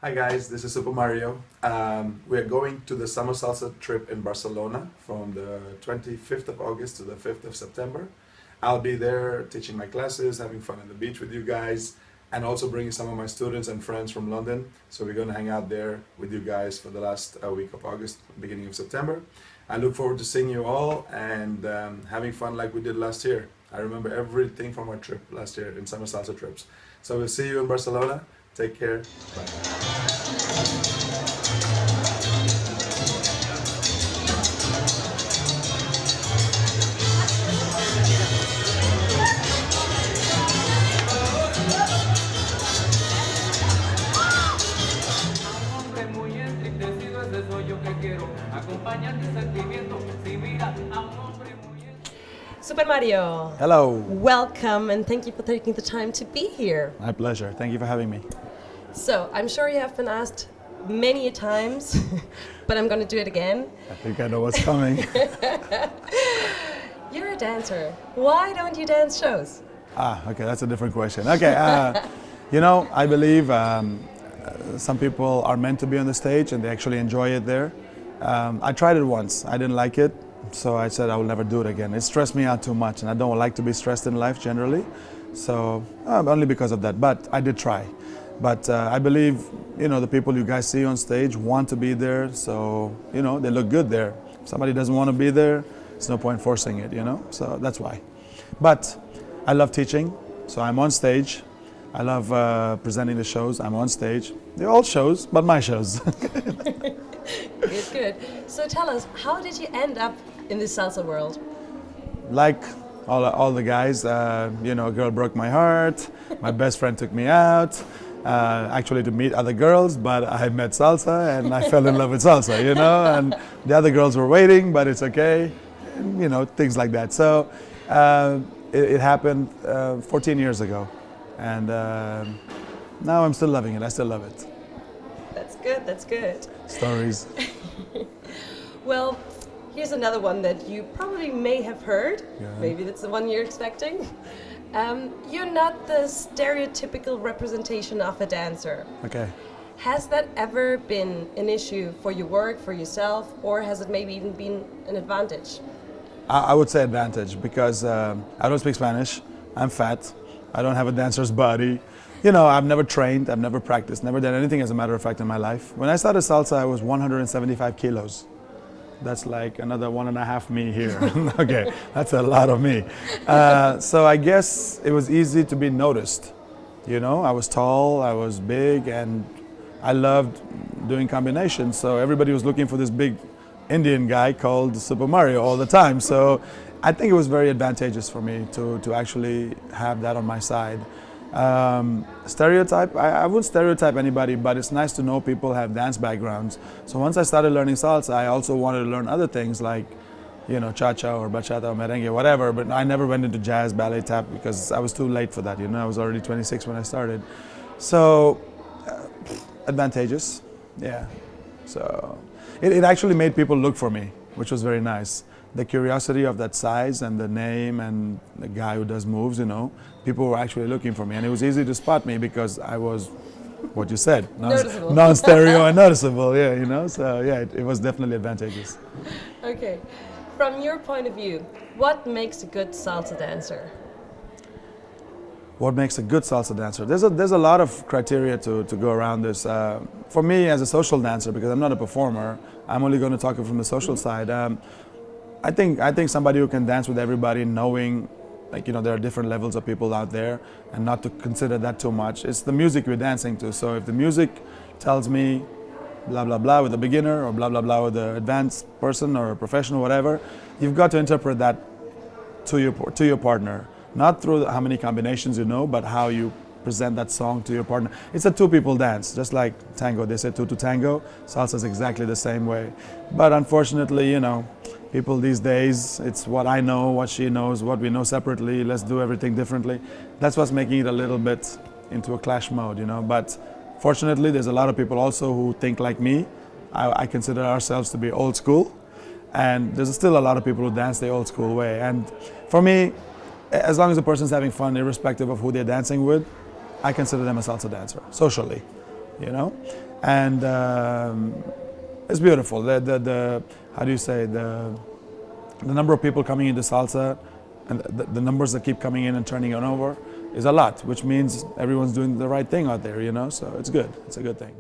Hi guys, this is SuperMario. We are going to the Summer Salsa trip in Barcelona from the 25th of August to the 5th of September. I'll be there teaching my classes, having fun on the beach with you guys, and also bringing some of my students and friends from London. So we're going to hang out there with you guys for the last week of August, beginning of September. I look forward to seeing you all and having fun like we did last year. I remember everything from our trip last year in Summer Salsa trips. So we'll see you in Barcelona. Take care. Bye. Hombre muy entristecido, ese soy yo que quiero acompañar mi sentimiento. Si mira a un hombre muy Super Mario. Hello. Welcome and thank you for taking the time to be here. My pleasure. Thank you for having me. So, I'm sure you have been asked many times, but I'm going to do it again. I think I know what's coming. You're a dancer. Why don't you dance shows? Okay, that's a different question. Okay, I believe some people are meant to be on the stage and they actually enjoy it there. I tried it once. I didn't like it, so I said I will never do it again. It stressed me out too much, and I don't like to be stressed in life generally. So, only because of that, but I did try. But I believe, the people you guys see on stage want to be there, so, they look good there. If somebody doesn't want to be there, there's no point forcing it, so that's why. But I love teaching, so I'm on stage. I love presenting the shows, I'm on stage. They're all shows, but my shows. Good, good. So tell us, how did you end up in the salsa world? Like all the guys, a girl broke my heart, my best friend took me out, actually to meet other girls, but I met salsa and I fell in love with salsa, and the other girls were waiting, but it's okay, and, things like that. So it happened 14 years ago, and now I'm still loving it, I still love it. That's good, that's good. Stories. Well, here's another one that you probably may have heard. Yeah. Maybe that's the one you're expecting. You're not the stereotypical representation of a dancer. Okay. Has that ever been an issue for your work, for yourself, or has it maybe even been an advantage? I would say advantage because I don't speak Spanish, I'm fat, I don't have a dancer's body. I've never trained, I've never practiced, never done anything as a matter of fact in my life. When I started salsa, I was 175 kilos. That's like another 1.5 me here. Okay, that's a lot of me. So I guess it was easy to be noticed. I was tall, I was big, and I loved doing combinations. So everybody was looking for this big Indian guy called Super Mario all the time. So I think it was very advantageous for me to actually have that on my side. Stereotype, I wouldn't stereotype anybody, but it's nice to know people have dance backgrounds. So once I started learning salsa, I also wanted to learn other things like, cha-cha or bachata or merengue, whatever, but I never went into jazz, ballet, tap because I was too late for that, I was already 26 when I started. So, advantageous, yeah. So, it actually made people look for me, which was very nice. The curiosity of that size and the name and the guy who does moves, people were actually looking for me. And it was easy to spot me because I was, what you said, Noticeable. non-stereo and noticeable, yeah, So yeah, it was definitely advantageous. Okay. From your point of view, what makes a good salsa dancer? What makes a good salsa dancer? There's a lot of criteria to go around this. For me, as a social dancer, because I'm not a performer, I'm only going to talk from the social side. I think somebody who can dance with everybody, knowing, there are different levels of people out there, and not to consider that too much. It's the music you're dancing to. So if the music tells me blah blah blah with a beginner or blah blah blah with an advanced person or a professional, whatever, you've got to interpret that to your partner, not through how many combinations you know, but how you present that song to your partner. It's a two people dance, just like tango. They say two to tango. Salsa is exactly the same way. But unfortunately, people these days, it's what I know, what she knows, what we know separately. Let's do everything differently. That's what's making it a little bit into a clash mode, But fortunately, there's a lot of people also who think like me. I consider ourselves to be old school. And there's still a lot of people who dance the old school way. And for me, as long as the person's having fun, irrespective of who they're dancing with, I consider them a salsa dancer, socially, and it's beautiful. The how do you say, the number of people coming into salsa, and the numbers that keep coming in and turning it over is a lot, which means everyone's doing the right thing out there, you know. So it's good. It's a good thing.